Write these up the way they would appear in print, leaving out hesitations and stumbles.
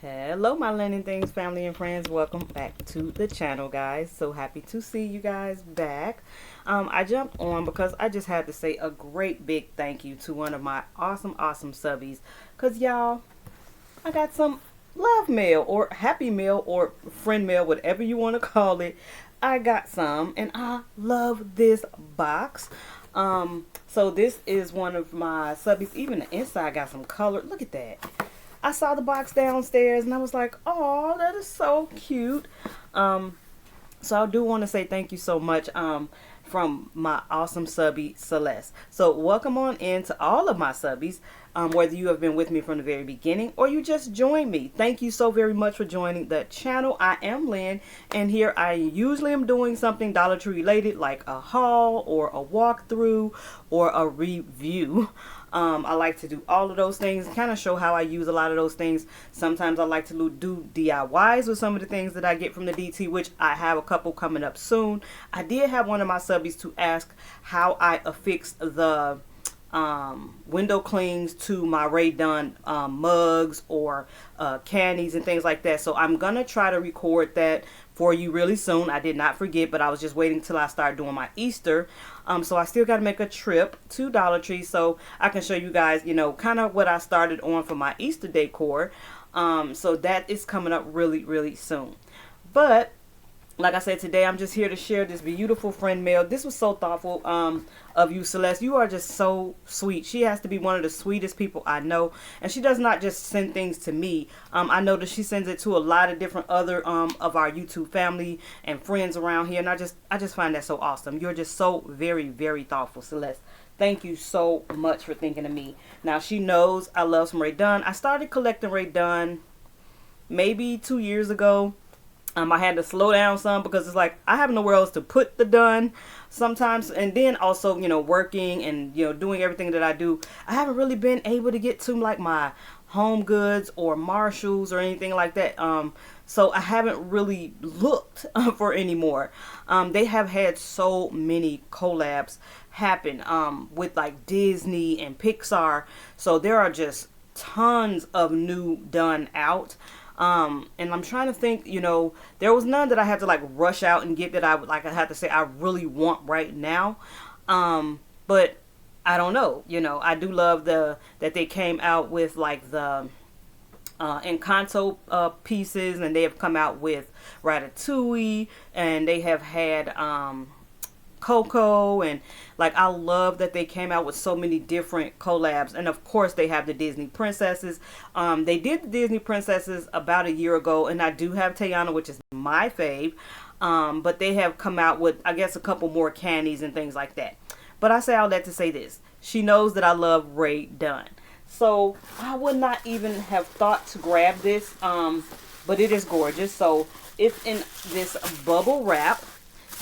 Hello, my Lynn N Things family and friends. Welcome back to the channel, guys. So happy to see you guys back. I jumped on because I just had to say a great big thank you to one of my awesome subbies. Because, y'all, I got some love mail or happy mail or friend mail, whatever you want to call it. I got some, and I love this box. So this is one of my subbies. Even the inside got some color. Look at that. I saw the box downstairs and I was like, oh, that is so cute. So I do want to say thank you so much from my awesome subby Celeste. So welcome on in to all of my subbies, whether you have been with me from the very beginning or you just joined me. Thank you so very much for joining the channel. I am Lynn, and here I usually am doing something Dollar Tree related, like a haul or a walkthrough or a review. I like to do all of those things, kind of show how I use a lot of those things. Sometimes I like to do DIYs with some of the things that I get from the DT, which I have a couple coming up soon. I did have one of my subbies to ask how I affix the window clings to my Rae Dunn mugs or candies and things like that. So I'm gonna try to record that for you really soon. I did not forget, but I was just waiting till I start doing my Easter. So I still got to make a trip to Dollar Tree so I can show you guys, you know, kind of what I started on for my Easter decor. So that is coming up really soon. But like I said, today I'm just here to share this beautiful friend mail. This was so thoughtful of you, Celeste. You are just so sweet. She has to be one of the sweetest people I know. And she does not just send things to me. I know that she sends it to a lot of different other of our YouTube family and friends around here. And I just find that so awesome. You're just so very thoughtful, Celeste. Thank you so much for thinking of me. Now, she knows I love some Rae Dunn. I started collecting Rae Dunn maybe 2 years ago. I had to slow down some because it's like I have nowhere else to put the Dunn sometimes, and then also, you know, working and, you know, doing everything that I do, I haven't really been able to get to like my Home Goods or Marshalls or anything like that. So I haven't really looked for any more. They have had so many collabs happen with like Disney and Pixar, so there are just tons of new Dunn out. And I'm trying to think, you know, there was none that I had to like rush out and get that I would like, I had to say I really want right now. But I don't know, you know, I do love that they came out with like the Encanto pieces, and they have come out with Ratatouille, and they have had Coco, and like I love that they came out with so many different collabs. And of course they have the Disney princesses. They did the Disney princesses about a year ago, and I do have Tiana, which is my fave. But they have come out with, I guess, a couple more candies and things like that. But I say all that to say this: she knows that I love Rae Dunn, so I would not even have thought to grab this, but it is gorgeous. So it's in this bubble wrap.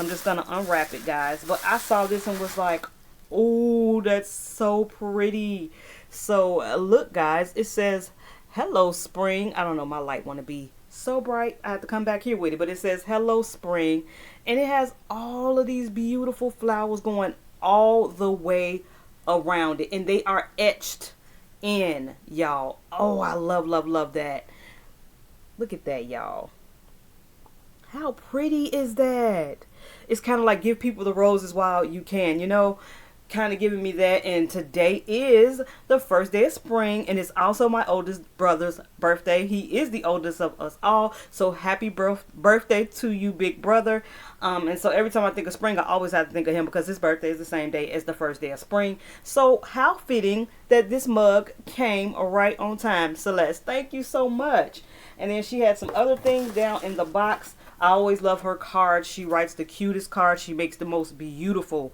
I'm just going to unwrap it, guys. But I saw this and was like, oh, that's so pretty. So look, guys, it says, hello, spring. I don't know, my light want to be so bright. I have to come back here with it. But it says, hello, spring. And it has all of these beautiful flowers going all the way around it. And they are etched in, y'all. Oh, I love that. Look at that, y'all. How pretty is that? It's kind of like give people the roses while you can, you know, kind of giving me that. And today is the first day of spring, and it's also my oldest brother's birthday. He is the oldest of us all, so happy birthday to you, big brother. And so every time I think of spring, I always have to think of him because his birthday is the same day as the first day of spring. So how fitting that this mug came right on time, Celeste. Thank you so much. And then she had some other things down in the box. I always love her cards. She writes the cutest cards. She makes the most beautiful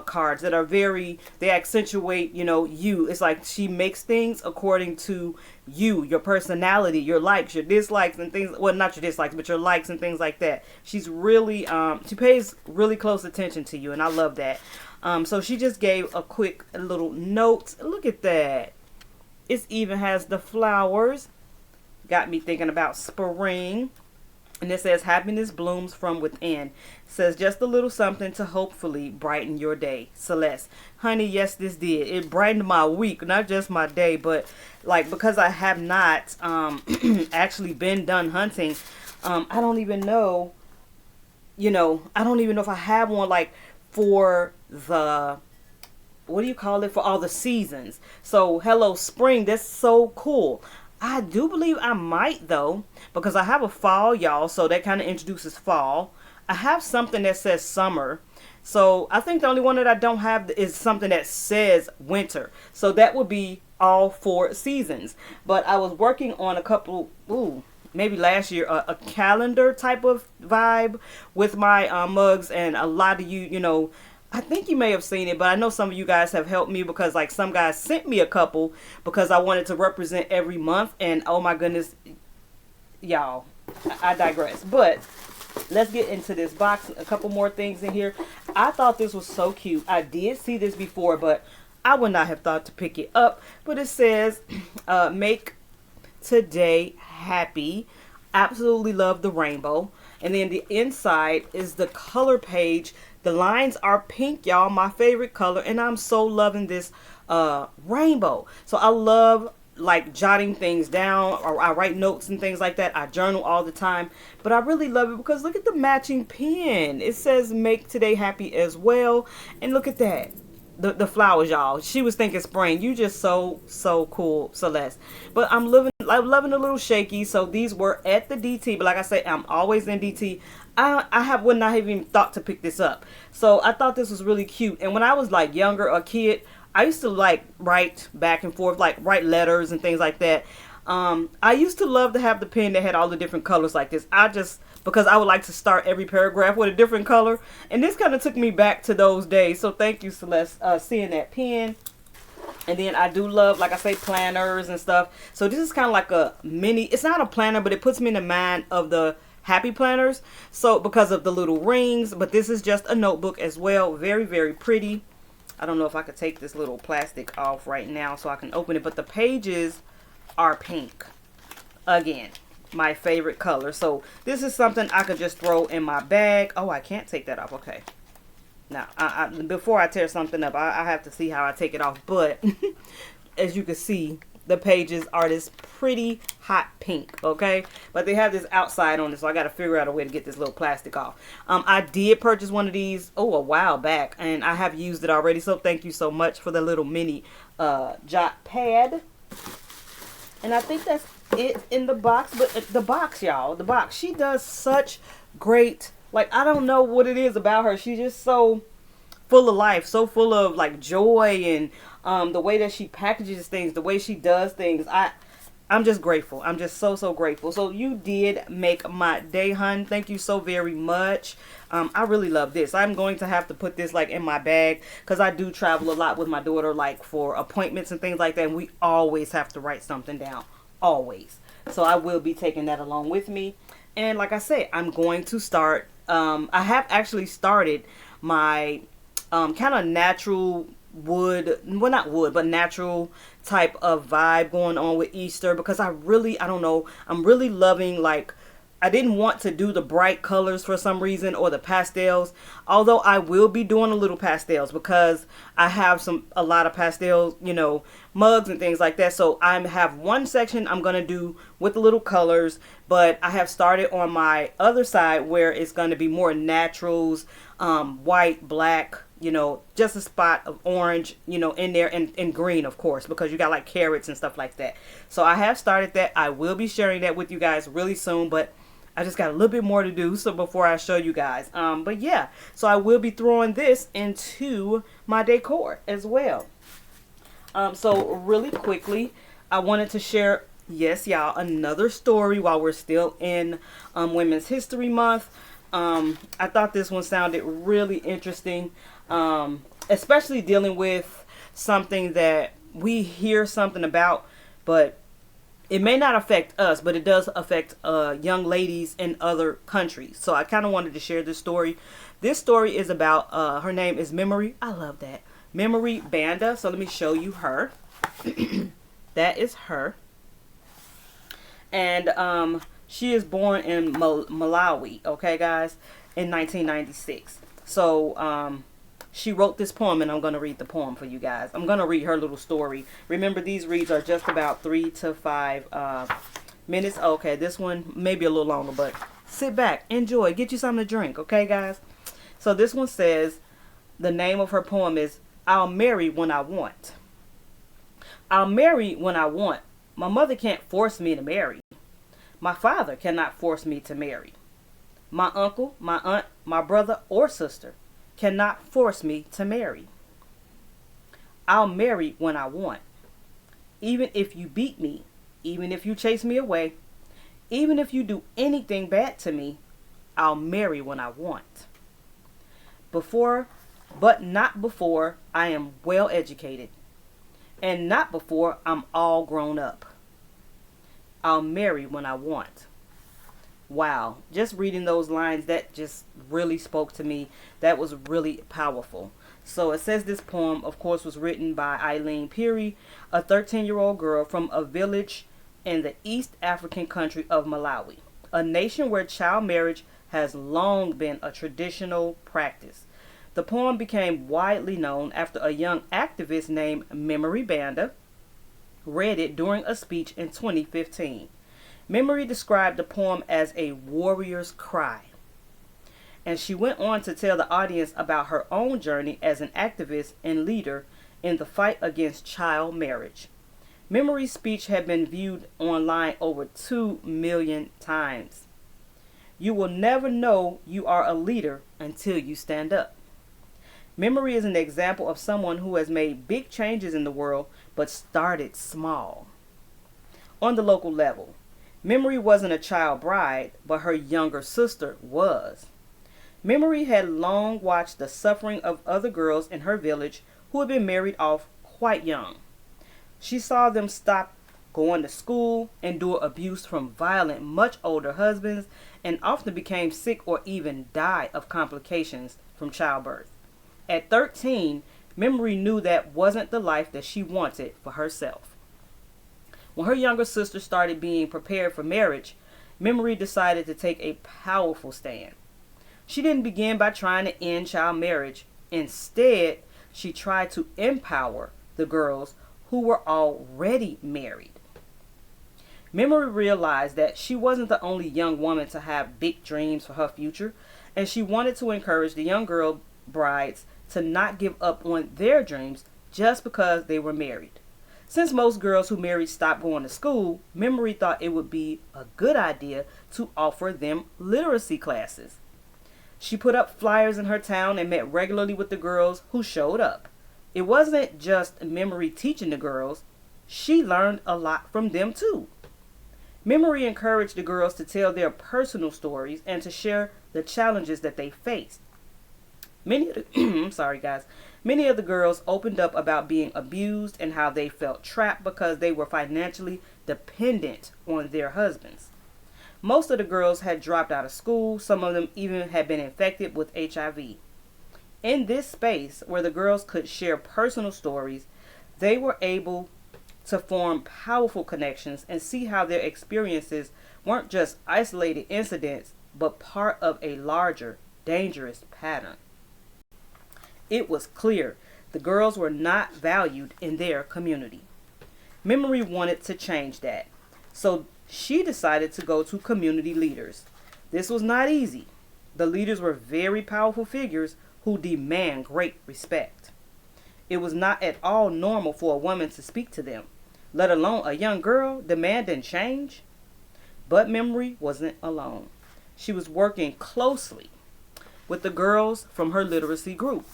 cards that are they accentuate, you know, you. It's like she makes things according to you, your personality, your likes, your dislikes and things. Well, not your dislikes, but your likes and things like that. She's really, she pays really close attention to you, and I love that. So she just gave a quick little note. Look at that. It even has the flowers. Got me thinking about spring. And it says, happiness blooms from within. It says, just a little something to hopefully brighten your day. Celeste. Honey, yes, this did. It brightened my week, not just my day, but like, because I have not actually been done hunting, I don't even know, I don't even know if I have one like for the, what do you call it, for all the seasons. So hello spring, that's so cool. I do believe I might though, because I have a fall, y'all, so that kind of introduces fall. I have something that says summer, so I think the only one that I don't have is something that says winter, so that would be all 4 seasons. But I was working on a couple, maybe last year, a calendar type of vibe with my mugs, and a lot of you, I think you may have seen it, but I know some of you guys have helped me, because like some guys sent me a couple because I wanted to represent every month, and oh my goodness, y'all, I digress. But let's get into this box. A couple more things in here. I thought this was so cute. I did see this before, but I would not have thought to pick it up. But it says, make today happy. Absolutely love the rainbow. And then the inside is the color page. The lines are pink, y'all, my favorite color, and I'm so loving this rainbow. So I love like jotting things down, or I write notes and things like that. I journal all the time, but I really love it because look at the matching pen. It says make today happy as well, and look at that. The flowers, y'all. She was thinking spring. You just so cool, Celeste. But I'm loving a little shaky. So these were at the DT, but like I say, I'm always in DT. Would not have even thought to pick this up. So I thought this was really cute. And when I was like younger, a kid, I used to like write back and forth, like write letters and things like that. I used to love to have the pen that had all the different colors like this. Because I would like to start every paragraph with a different color. And this kind of took me back to those days. So thank you, Celeste, seeing that pen. And then I do love, like I say, planners and stuff. So this is kind of like a mini, it's not a planner, but it puts me in the mind of the happy planners. So because of the little rings, but this is just a notebook as well. Very, very pretty. I don't know if I could take this little plastic off right now so I can open it, but the pages are pink. Again, my favorite color. So this is something I could just throw in my bag. Oh, I can't take that off. Okay. Now, before I tear something up, I have to see how I take it off. But as you can see, the pages are this pretty hot pink, okay? But they have this outside on it, so I got to figure out a way to get this little plastic off. I did purchase one of these, a while back, and I have used it already. So thank you so much for the little mini jot pad. And I think that's it in the box. But the box, y'all, the box, she does such great, like, I don't know what it is about her. She's just so full of life, so full of like joy, and the way that she packages things, the way she does things. I'm just grateful. I'm just so grateful. So you did make my day, hun. Thank you so very much. I really love this. I'm going to have to put this like in my bag because I do travel a lot with my daughter, like for appointments and things like that. And we always have to write something down. Always. So I will be taking that along with me. And like I say, I'm going to start. I have actually started my kind of natural wood, well, not wood, but natural type of vibe going on with Easter, because I don't know, I'm really loving, like, I didn't want to do the bright colors for some reason, or the pastels, although I will be doing a little pastels because I have a lot of pastels, mugs and things like that. So I have one section I'm going to do with the little colors, but I have started on my other side where it's going to be more naturals, white, black, just a spot of orange, in there, and green, of course, because you got like carrots and stuff like that. So I have started that. I will be sharing that with you guys really soon, but I just got a little bit more to do so before I show you guys. But yeah, so I will be throwing this into my decor as well. So really quickly, I wanted to share, yes, y'all, another story while we're still in Women's History Month. I thought this one sounded really interesting, especially dealing with something that we hear something about, but it may not affect us, but it does affect young ladies in other countries. So I kind of wanted to share this story. This story is about, her name is Memory. I love that. Memory Banda. So let me show you her. That is her. And She is born in Malawi, okay, guys, in 1996. So, she wrote this poem, and I'm going to read the poem for you guys. I'm going to read her little story. Remember, these reads are just about 3 to 5 minutes. Okay, this one maybe a little longer, but sit back, enjoy, get you something to drink, okay, guys? So this one says, the name of her poem is I'll Marry When I Want. I'll marry when I want. My mother can't force me to marry. My father cannot force me to marry. My uncle, my aunt, my brother or sister cannot force me to marry. I'll marry when I want. Even if you beat me, even if you chase me away, even if you do anything bad to me, I'll marry when I want. But not before I am well educated, and not before I'm all grown up. I'll marry when I want. Wow, just reading those lines, that just really spoke to me. That was really powerful. So it says this poem, of course, was written by Eileen Peary, a 13-year-old girl from a village in the East African country of Malawi, a nation where child marriage has long been a traditional practice. The poem became widely known after a young activist named Memory Banda read it during a speech in 2015. Memory described the poem as a warrior's cry, and she went on to tell the audience about her own journey as an activist and leader in the fight against child marriage. Memory's speech had been viewed online over 2 million times. You will never know you are a leader until you stand up. Memory is an example of someone who has made big changes in the world but started small. On the local level, Memory wasn't a child bride, but her younger sister was. Memory had long watched the suffering of other girls in her village who had been married off quite young. She saw them stop going to school, endure abuse from violent, much older husbands, and often became sick or even die of complications from childbirth. At 13, Memory knew that wasn't the life that she wanted for herself. When her younger sister started being prepared for marriage, Memory decided to take a powerful stand. She didn't begin by trying to end child marriage. Instead, she tried to empower the girls who were already married. Memory realized that she wasn't the only young woman to have big dreams for her future, and she wanted to encourage the young girl brides to not give up on their dreams just because they were married. Since most girls who married stopped going to school, Memory thought it would be a good idea to offer them literacy classes. She put up flyers in her town and met regularly with the girls who showed up. It wasn't just Memory teaching the girls. She learned a lot from them too. Memory encouraged the girls to tell their personal stories and to share the challenges that they faced. Many of the girls opened up about being abused and how they felt trapped because they were financially dependent on their husbands. Most of the girls had dropped out of school. Some of them even had been infected with HIV. In this space where the girls could share personal stories, they were able to form powerful connections and see how their experiences weren't just isolated incidents, but part of a larger, dangerous pattern. It was clear the girls were not valued in their community. Memory wanted to change that, so she decided to go to community leaders. This was not easy. The leaders were very powerful figures who demand great respect. It was not at all normal for a woman to speak to them, let alone a young girl demanding change. But Memory wasn't alone. She was working closely with the girls from her literacy group,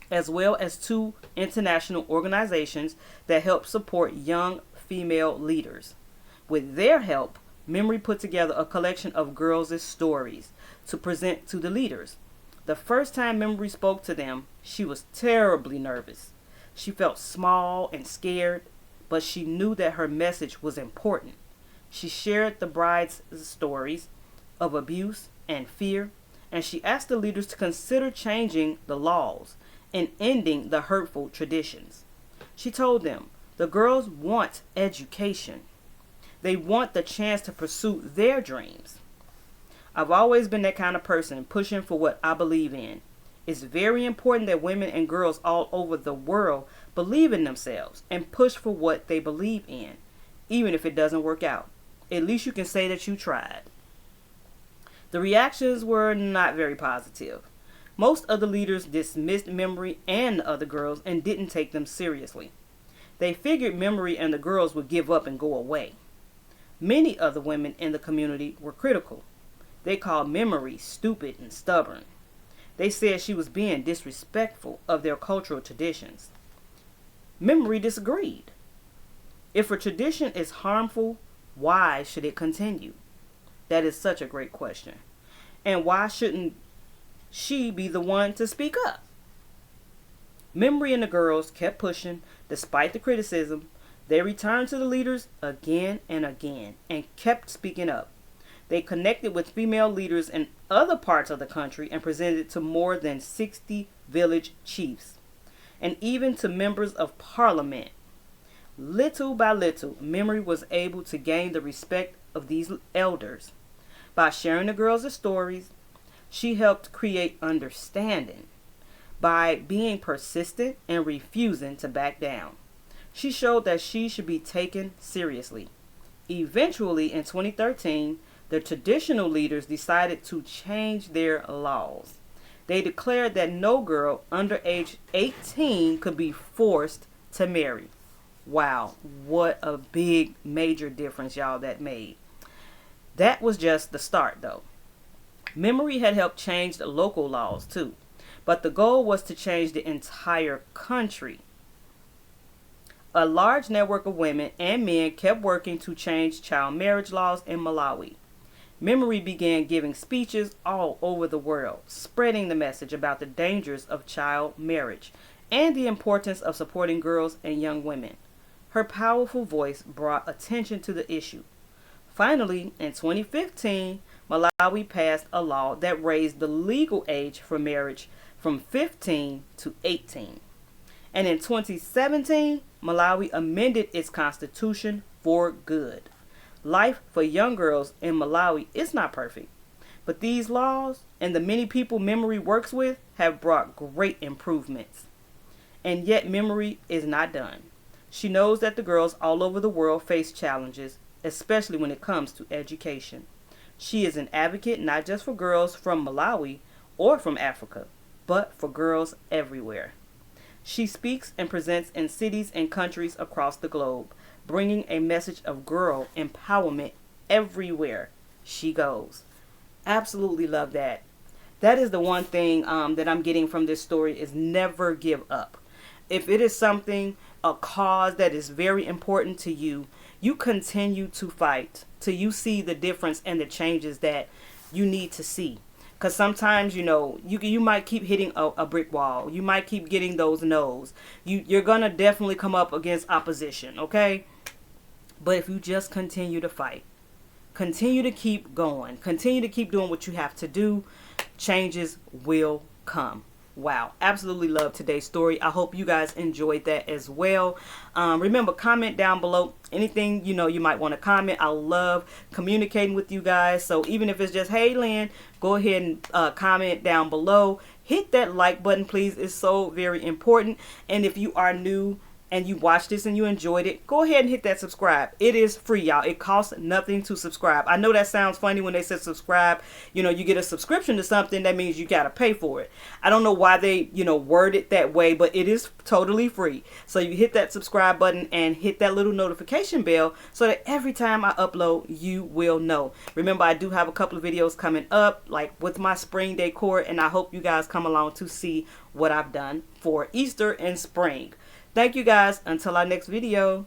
as well as 2 international organizations that help support young female leaders. With their help, Memory put together a collection of girls' stories to present to the leaders. The first time Memory spoke to them, she was terribly nervous. She felt small and scared, but she knew that her message was important. She shared the brides' stories of abuse and fear, and she asked the leaders to consider changing the laws and ending the hurtful traditions. She told them, the girls want education. They want the chance to pursue their dreams. I've always been that kind of person, pushing for what I believe in. It's very important that women and girls all over the world believe in themselves and push for what they believe in, even if it doesn't work out. At least you can say that you tried. The reactions were not very positive. Most other leaders dismissed Memory and the other girls and didn't take them seriously. They figured Memory and the girls would give up and go away. Many other women in the community were critical. They called Memory stupid and stubborn. They said she was being disrespectful of their cultural traditions. Memory disagreed. If a tradition is harmful, why should it continue? That is such a great question. And why shouldn't she be the one to speak up? Memory and the girls kept pushing despite the criticism. They returned to the leaders again and again and kept speaking up. They connected with female leaders in other parts of the country and presented to more than 60 village chiefs and even to members of parliament. Little by little, Memory was able to gain the respect of these elders. By sharing the girls' stories, she helped create understanding. By being persistent and refusing to back down, she showed that she should be taken seriously. Eventually, in 2013, the traditional leaders decided to change their laws. They declared that no girl under age 18 could be forced to marry. Wow, what a big major difference, y'all, that made. That was just the start, though. Memory had helped change the local laws, too. But the goal was to change the entire country. A large network of women and men kept working to change child marriage laws in Malawi. Memory began giving speeches all over the world, spreading the message about the dangers of child marriage and the importance of supporting girls and young women. Her powerful voice brought attention to the issue. Finally, in 2015, Malawi passed a law that raised the legal age for marriage from 15 to 18. And in 2017, Malawi amended its constitution for good. Life for young girls in Malawi is not perfect, but these laws and the many people Memory works with have brought great improvements. And yet Memory is not done. She knows that the girls all over the world face challenges, especially when it comes to education. She is an advocate not just for girls from Malawi or from Africa, but for girls everywhere. She speaks and presents in cities and countries across the globe, bringing a message of girl empowerment everywhere she goes. Absolutely love that. That is the one thing that I'm getting from this story is never give up. If it is something, a cause that is very important to you, you continue to fight till you see the difference and the changes that you need to see. Because sometimes, you might keep hitting a brick wall. You might keep getting those no's. You're going to definitely come up against opposition, okay? But if you just continue to fight, continue to keep going, continue to keep doing what you have to do, changes will come. Wow, absolutely love today's story. I hope you guys enjoyed that as well. Remember, comment down below anything you might want to comment. I love communicating with you guys. So even if it's just, hey Lynn, go ahead and comment down below. Hit that like button, please. It's so very important. And if you are new and you watched this and you enjoyed it, go ahead and hit that subscribe. It is free, y'all. It costs nothing to subscribe. I know that sounds funny when they said subscribe. You get a subscription to something, that means you got to pay for it. I don't know why they, word it that way, but it is totally free. So you hit that subscribe button and hit that little notification bell so that every time I upload, you will know. Remember, I do have a couple of videos coming up, like with my spring decor, and I hope you guys come along to see what I've done for Easter and spring. Thank you guys. Until our next video.